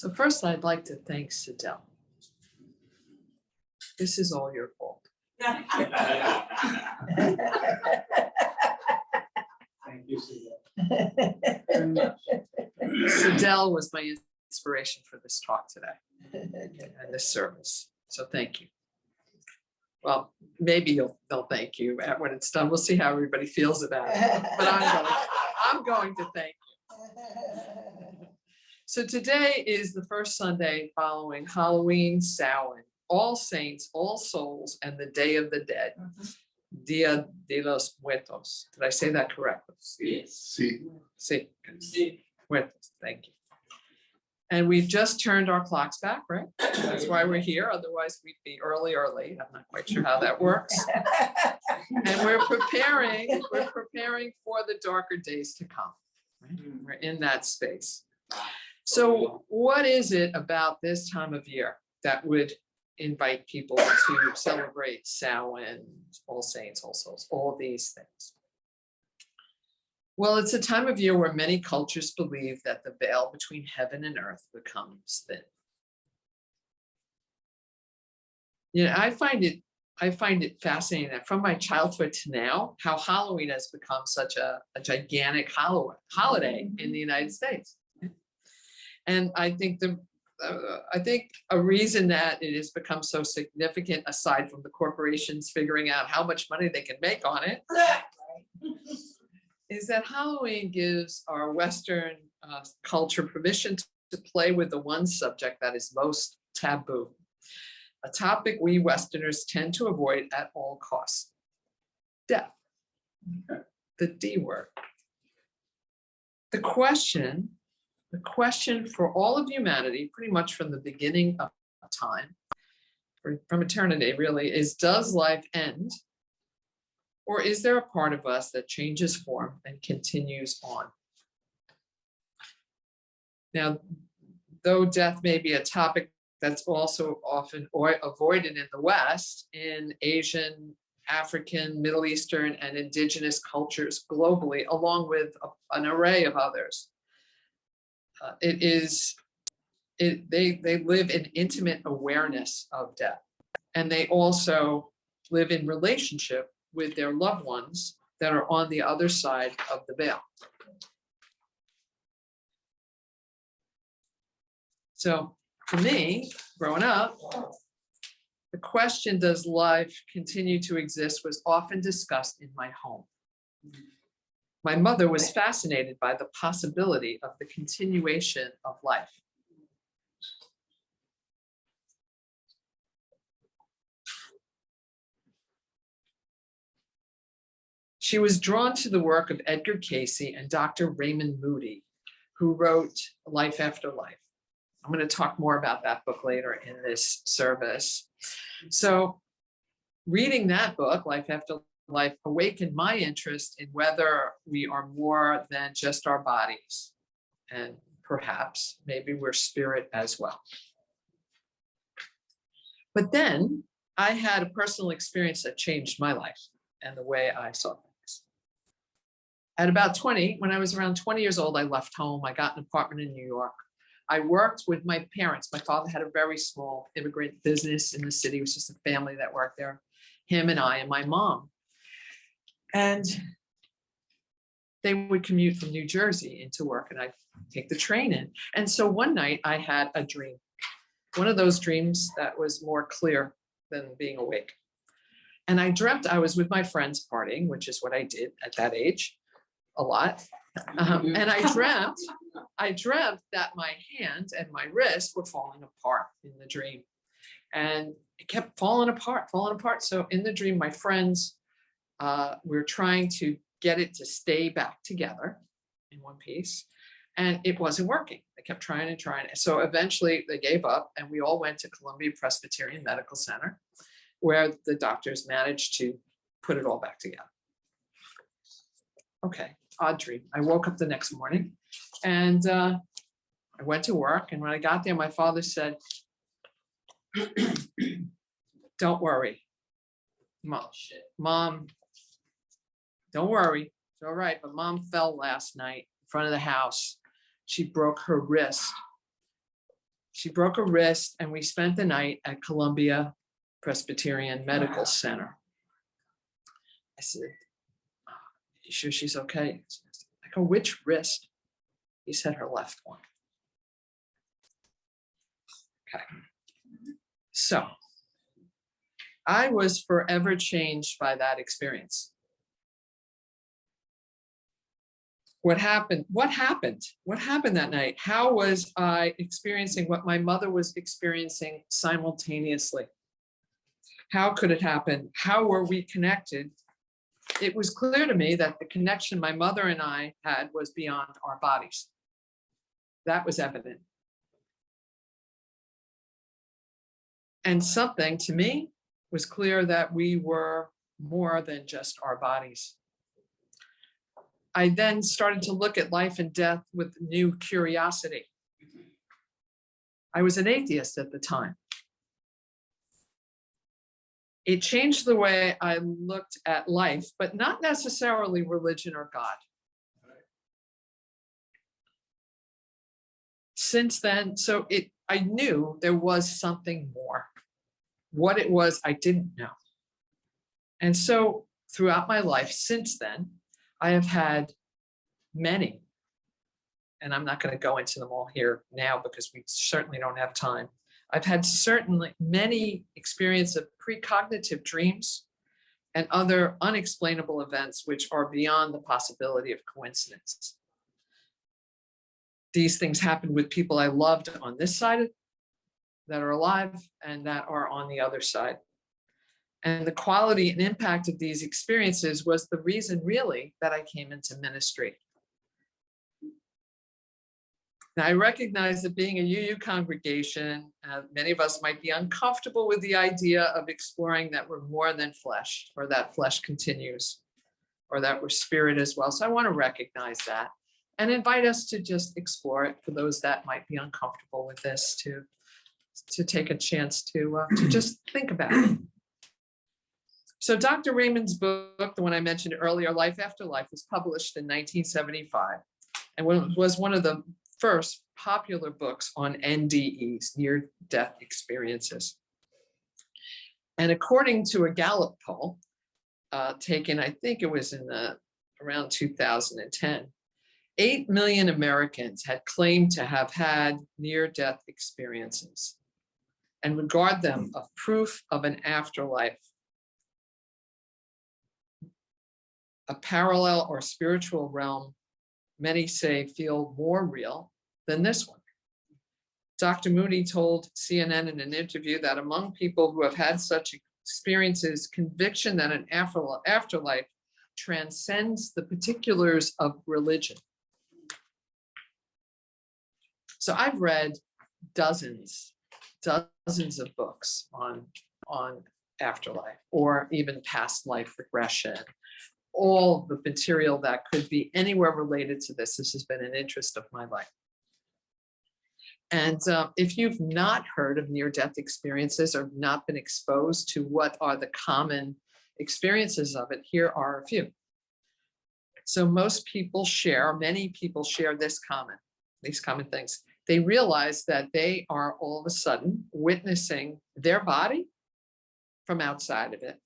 So first, I'd like to thank Sidel. This is all your fault. Thank you, Sonia. Sidel was my inspiration for this talk today and this service. So thank you. Well, maybe they'll thank you when it's done. We'll see how everybody feels about it. But I'm going to thank you. So today is the first Sunday following Halloween, Samhain, All Saints, All Souls, and the Day of the Dead. Dia de los Muertos. Did I say that correctly? Yes. Sí. Muertos. Thank you. And we've just turned our clocks back, right? That's why we're here. Otherwise, we'd be early or late. I'm not quite sure how that works. And we're preparing for the darker days to come. Right? We're in that space. So what is it about this time of year that would invite people to celebrate Samhain, All Saints, All Souls, all these things? Well, it's a time of year where many cultures believe that the veil between heaven and earth becomes thin. You know, I find it fascinating that from my childhood to now, how Halloween has become such a gigantic holiday in the United States. And I think a reason that it has become so significant, aside from the corporations figuring out how much money they can make on it, is that Halloween gives our Western culture permission to play with the one subject that is most taboo, a topic we Westerners tend to avoid at all costs: death, the D word. The question for all of humanity, pretty much from the beginning of time, from eternity really, is: does life end? Or is there a part of us that changes form and continues on? Now, though death may be a topic that's also often avoided in the West, in Asian, African, Middle Eastern, and indigenous cultures globally, along with an array of others, they live in intimate awareness of death. And they also live in relationship with their loved ones that are on the other side of the veil. So for me, growing up, the question, does life continue to exist, was often discussed in my home. My mother was fascinated by the possibility of the continuation of life. She was drawn to the work of Edgar Cayce and Dr. Raymond Moody, who wrote Life After Life. I'm going to talk more about that book later in this service. So reading that book, Life After Life, awakened my interest in whether we are more than just our bodies, and perhaps maybe we're spirit as well. But then I had a personal experience that changed my life and the way I saw things. At about 20, when I was around 20 years old, I left home. I got an apartment in New York. I worked with my parents. My father had a very small immigrant business in the city. It was just a family that worked there, him and I and my mom. And they would commute from New Jersey into work, and I'd take the train in. And so one night I had a dream, one of those dreams that was more clear than being awake. And I dreamt I was with my friends partying, which is what I did at that age, a lot. And I dreamt that my hands and my wrists were falling apart in the dream. And it kept falling apart. So in the dream, my friends were trying to get it to stay back together in one piece. And it wasn't working. They kept trying and trying. So eventually they gave up, and we all went to Columbia Presbyterian Medical Center, where the doctors managed to put it all back together. Okay, odd dream. I woke up the next morning, and I went to work. And when I got there, my father said, "Don't worry, Mom, don't worry. It's all right. But Mom fell last night in front of the house. She broke her wrist She broke her wrist, and we spent the night at Columbia Presbyterian Medical Center. I said, you sure she's okay? I go, which wrist? He said her left one. Okay. So I was forever changed by that experience. What happened? What happened? What happened that night? How was I experiencing what my mother was experiencing simultaneously? How could it happen? How were we connected? It was clear to me that the connection my mother and I had was beyond our bodies. That was evident. And something to me was clear that we were more than just our bodies. I then started to look at life and death with new curiosity. I was an atheist at the time. It changed the way I looked at life, but not necessarily religion or God. Since then, I knew there was something more. What it was, I didn't know. And so throughout my life since then, I have had many, and I'm not going to go into them all here now because we certainly don't have time. I've had certainly many experiences of precognitive dreams and other unexplainable events which are beyond the possibility of coincidence. These things happen with people I loved on this side that are alive and that are on the other side. And the quality and impact of these experiences was the reason really that I came into ministry. Now, I recognize that being a UU congregation, many of us might be uncomfortable with the idea of exploring that we're more than flesh, or that flesh continues, or that we're spirit as well. So I want to recognize that and invite us to just explore it for those that might be uncomfortable with this, to take a chance to just think about it. So Dr. Raymond's book, the one I mentioned earlier, Life After Life, was published in 1975 and was one of the first popular books on NDEs, near-death experiences. And according to a Gallup poll taken, I think it was in around 2010, 8 million Americans had claimed to have had near-death experiences and regard them as proof of an afterlife, a parallel or spiritual realm many say feel more real than this one. Dr. Moody told CNN in an interview that among people who have had such experiences, conviction that an afterlife transcends the particulars of religion. So I've read dozens of books on afterlife or even past life regression. All the material that could be anywhere related to this. This has been an interest of my life. And if you've not heard of near-death experiences or not been exposed to what are the common experiences of it, here are a few. So many people share these common things. They realize that they are all of a sudden witnessing their body from outside of it.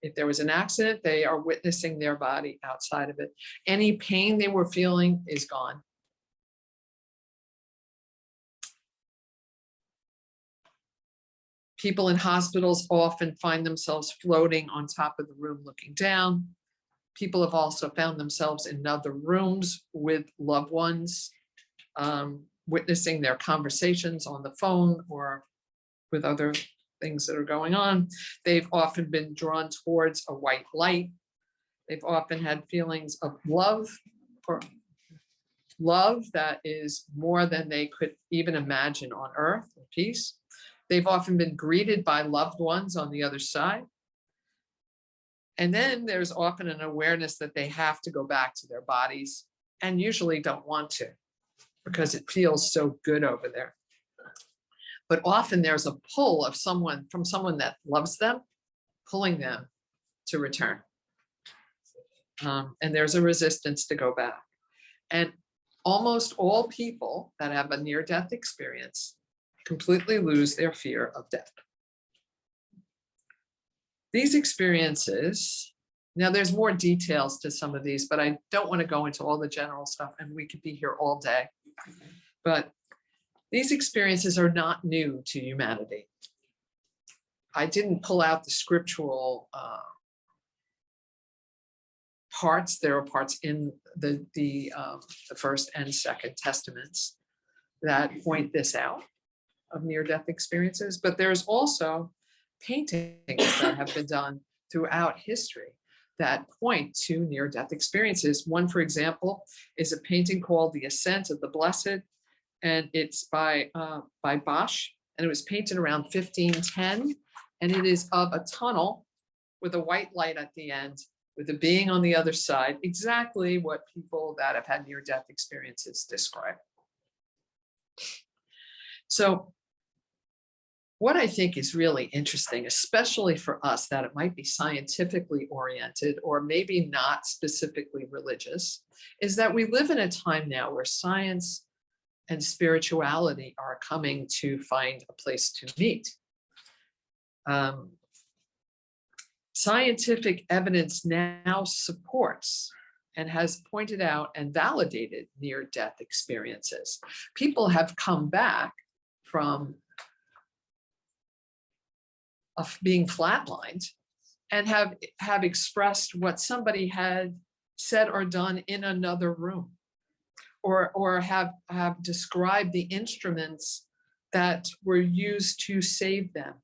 If there was an accident, they are witnessing their body outside of it. Any pain they were feeling is gone. People in hospitals often find themselves floating on top of the room looking down. People have also found themselves in other rooms with loved ones, witnessing their conversations on the phone or with other things that are going on. They've often been drawn towards a white light. They've often had feelings of love that is more than they could even imagine on earth, or peace. They've often been greeted by loved ones on the other side. And then there's often an awareness that they have to go back to their bodies and usually don't want to because it feels so good over there. But often there's a pull of someone that loves them, pulling them to return. And there's a resistance to go back. And almost all people that have a near-death experience completely lose their fear of death. These experiences, now there's more details to some of these, but I don't want to go into all the general stuff, and we could be here all day. But these experiences are not new to humanity. I didn't pull out the scriptural parts. There are parts in the first and second testaments that point this out of near-death experiences, but there's also paintings that have been done throughout history that point to near-death experiences. One, for example, is a painting called The Ascent of the Blessed, and it's by Bosch, and it was painted around 1510, and it is of a tunnel with a white light at the end, with a being on the other side, exactly what people that have had near-death experiences describe. So what I think is really interesting, especially for us, that it might be scientifically oriented or maybe not specifically religious, is that we live in a time now where science and spirituality are coming to find a place to meet. Scientific evidence now supports and has pointed out and validated near-death experiences. People have come back from being flatlined and have expressed what somebody had said or done in another room, or have described the instruments that were used to save them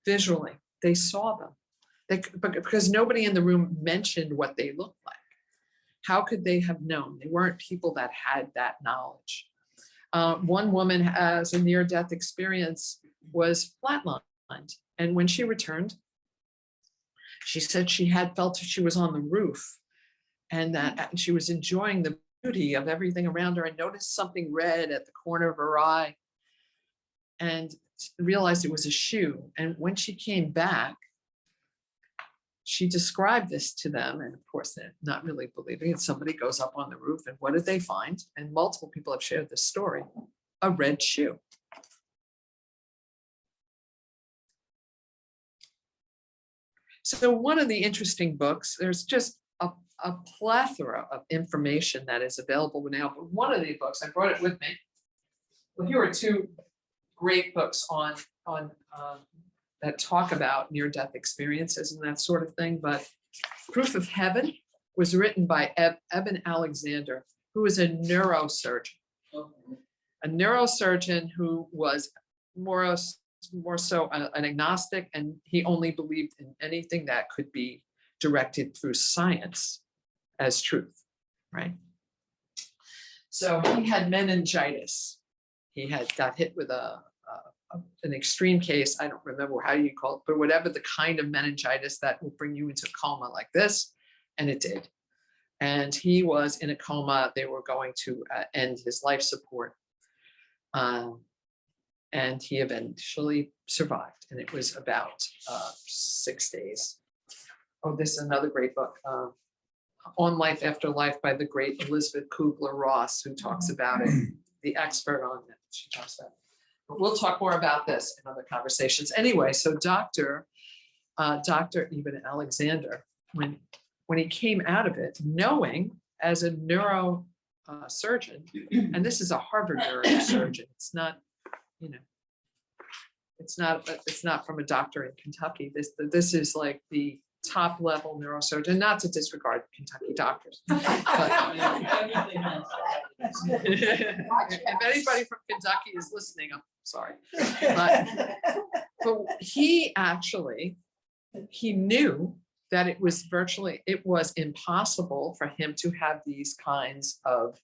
visually. They saw them. Because nobody in the room mentioned what they looked like. How could they have known? They weren't people that had that knowledge. One woman has a near-death experience, was flatlined. And when she returned, she said she had felt she was on the roof and that she was enjoying the beauty of everything around her and noticed something red at the corner of her eye and realized it was a shoe. And when she came back, she described this to them, and of course they're not really believing it. Somebody goes up on the roof, and what did they find? And multiple people have shared this story: a red shoe. So one of the interesting books, there's just a plethora of information that is available now, but one of the books, I brought it with me. Well, here are two great books on that talk about near-death experiences and that sort of thing. But Proof of Heaven was written by Eben Alexander, who is a neurosurgeon. A neurosurgeon who was more so an agnostic, and he only believed in anything that could be directed through science as truth, right? So he had meningitis. He had got hit with an extreme case, I don't remember how you call it, but whatever the kind of meningitis that will bring you into a coma like this, and it did. And he was in a coma. They were going to end his life support. And he eventually survived, and it was about 6 days. Oh, this is another great book, On Life After Life by the great Elizabeth Kubler-Ross, who talks about it, the expert on it. She talks about it. But we'll talk more about this in other conversations. Anyway, so Dr. Eben Alexander, when he came out of it, knowing as a neurosurgeon, and this is a Harvard neurosurgeon, it's not, you know, it's not from a doctor in Kentucky. This is like the top level neurosurgeon, not to disregard Kentucky doctors. But, if anybody from Kentucky is listening, I'm sorry. But he knew that it was impossible for him to have these kinds of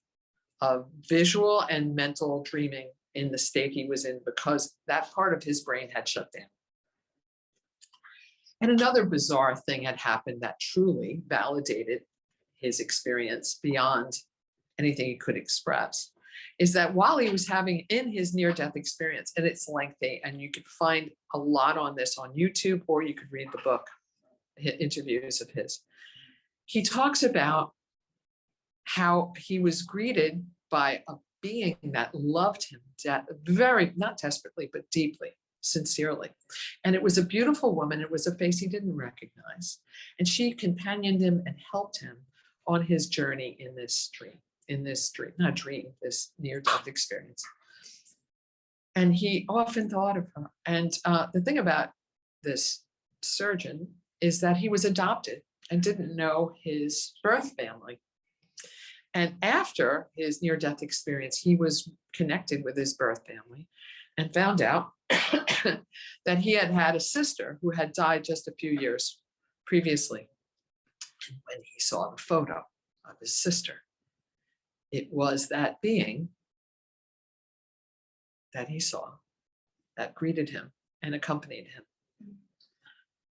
visual and mental dreaming in the state he was in, because that part of his brain had shut down. And another bizarre thing had happened that truly validated his experience beyond anything he could express, is that while he was having in his near-death experience, and it's lengthy, and you could find a lot on this on YouTube, or you could read the book, interviews of his, he talks about how he was greeted by a being that loved him very, not desperately, but deeply, sincerely. And it was a beautiful woman. It was a face he didn't recognize. And she companioned him and helped him on his journey in this near-death experience. And he often thought of her. And the thing about this surgeon is that he was adopted and didn't know his birth family. And after his near-death experience, he was connected with his birth family and found out that he had had a sister who had died just a few years previously. And when he saw the photo of his sister, it was that being that he saw that greeted him and accompanied him.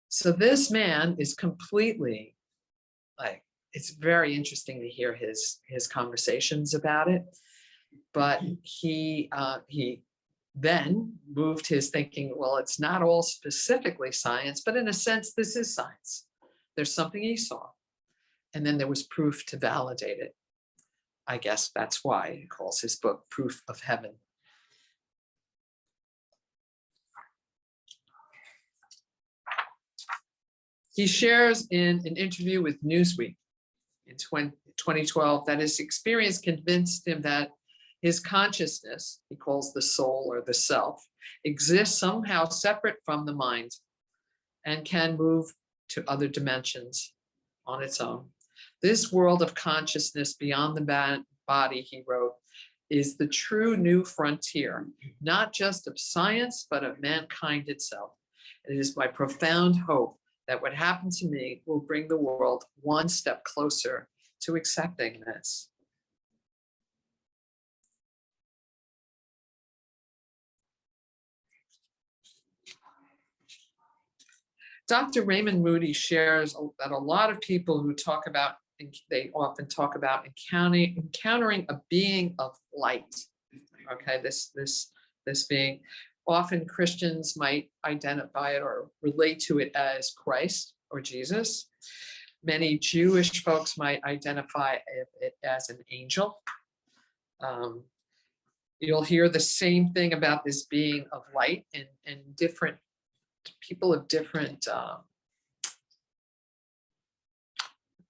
So this man is completely like, it's very interesting to hear his conversations about it, but he then moved his thinking, well, it's not all specifically science, but in a sense, this is science. There's something he saw, and then there was proof to validate it. I guess that's why he calls his book Proof of Heaven. He shares in an interview with Newsweek in 2012 that his experience convinced him that his consciousness, he calls the soul or the self, exists somehow separate from the mind and can move to other dimensions on its own. This world of consciousness beyond the body, he wrote, is the true new frontier, not just of science, but of mankind itself. It is my profound hope that what happened to me will bring the world one step closer to accepting this. Dr. Raymond Moody shares that a lot of people who talk about, they often talk about encountering a being of light. Okay, this being, often Christians might identify it or relate to it as Christ or Jesus. Many Jewish folks might identify it as an angel. You'll hear the same thing about this being of light, and different people of different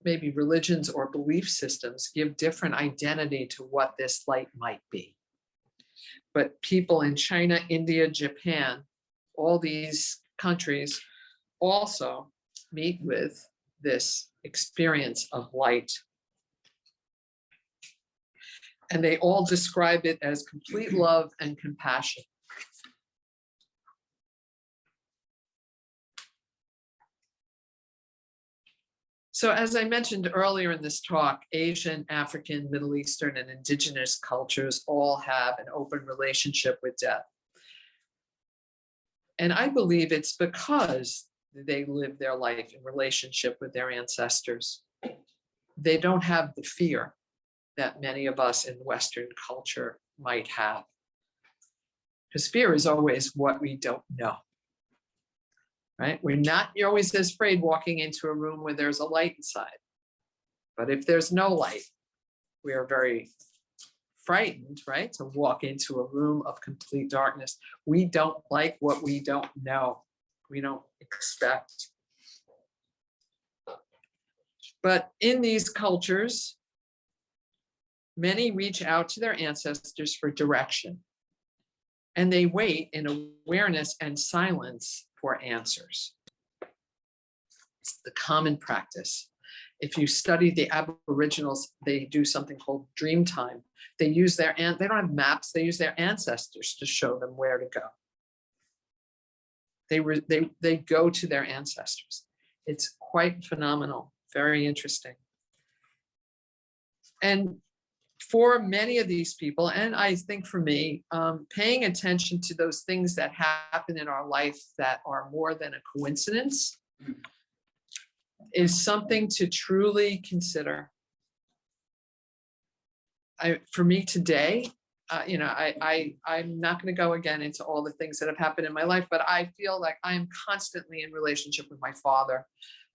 maybe religions or belief systems give different identity to what this light might be. But people in China, India, Japan, all these countries also meet with this experience of light. And they all describe it as complete love and compassion. So as I mentioned earlier in this talk, Asian, African, Middle Eastern, and indigenous cultures all have an open relationship with death. And I believe it's because they live their life in relationship with their ancestors. They don't have the fear that many of us in Western culture might have. Because fear is always what we don't know. Right? You're always as afraid walking into a room where there's a light inside. But if there's no light, we are very frightened, right? To walk into a room of complete darkness. We don't like what we don't know. We don't expect. But in these cultures, many reach out to their ancestors for direction. And they wait in awareness and silence for answers. It's the common practice. If you study the Aboriginals, they do something called dream time. They use they don't have maps, they use their ancestors to show them where to go. They go to their ancestors. It's quite phenomenal, very interesting. And for many of these people, and I think for me, paying attention to those things that happen in our life that are more than a coincidence is something to truly consider. For me today, I'm not going to go again into all the things that have happened in my life, but I feel like I am constantly in relationship with my father,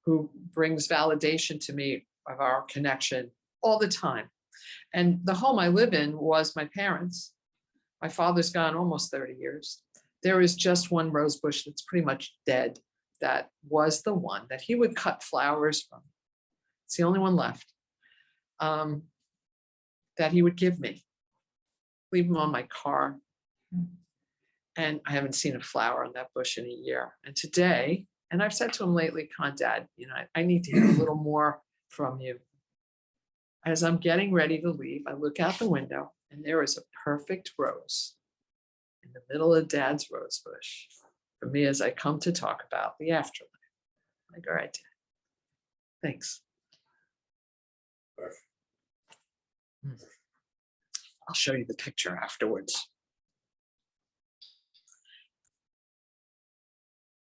who brings validation to me of our connection all the time. And the home I live in was my parents'. My father's gone almost 30 years. There is just one rose bush that's pretty much dead. That was the one that he would cut flowers from. It's the only one left that he would give me. Leave them on my car. And I haven't seen a flower on that bush in a year. And today, and I've said to him lately, "Come on, Dad, I need to hear a little more from you." As I'm getting ready to leave, I look out the window and there is a perfect rose in the middle of Dad's rose bush for me as I come to talk about the afterlife. I'm like, all right, Dad, thanks. I'll show you the picture afterwards.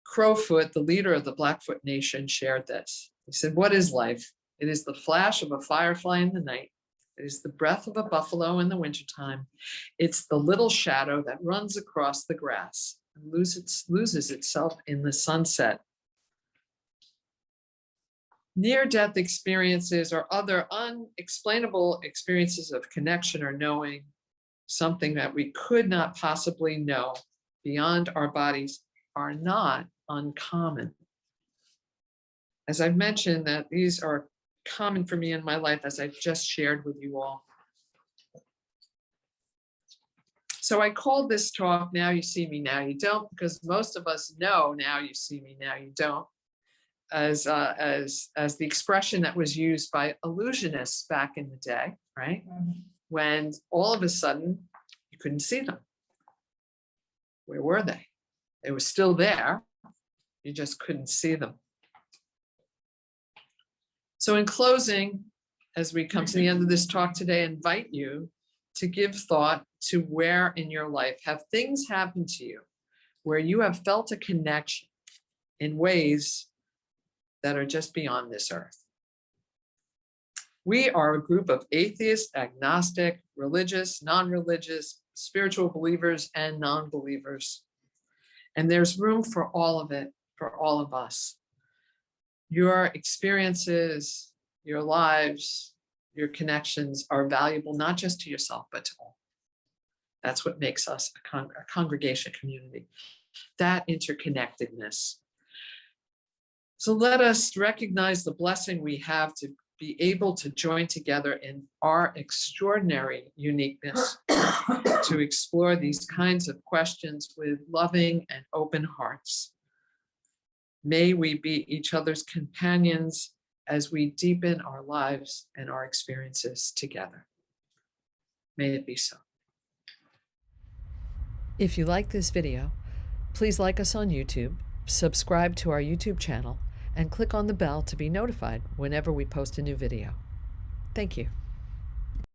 Crowfoot, the leader of the Blackfoot Nation, shared this. He said, "What is life? It is the flash of a firefly in the night. It is the breath of a buffalo in the wintertime. It's the little shadow that runs across the grass and loses itself in the sunset. Near-death experiences or other unexplainable experiences of connection or knowing something that we could not possibly know beyond our bodies are not uncommon. As I've mentioned, that these are common for me in my life, as I've just shared with you all. So I called this talk, Now You See Me, Now You Don't, because most of us know now you see me, now you don't, as the expression that was used by illusionists back in the day, right? When all of a sudden you couldn't see them. Where were they? They were still there. You just couldn't see them. So in closing, as we come to the end of this talk today, I invite you to give thought to where in your life have things happened to you where you have felt a connection in ways that are just beyond this earth. We are a group of atheist, agnostic, religious, non-religious, spiritual believers, and non-believers. And there's room for all of it, for all of us. Your experiences, your lives, your connections are valuable, not just to yourself, but to all. That's what makes us a congregation community, that interconnectedness. So let us recognize the blessing we have to be able to join together in our extraordinary uniqueness to explore these kinds of questions with loving and open hearts. May we be each other's companions as we deepen our lives and our experiences together. May it be so. If you like this video, please like us on YouTube, subscribe to our YouTube channel, and click on the bell to be notified whenever we post a new video. Thank you.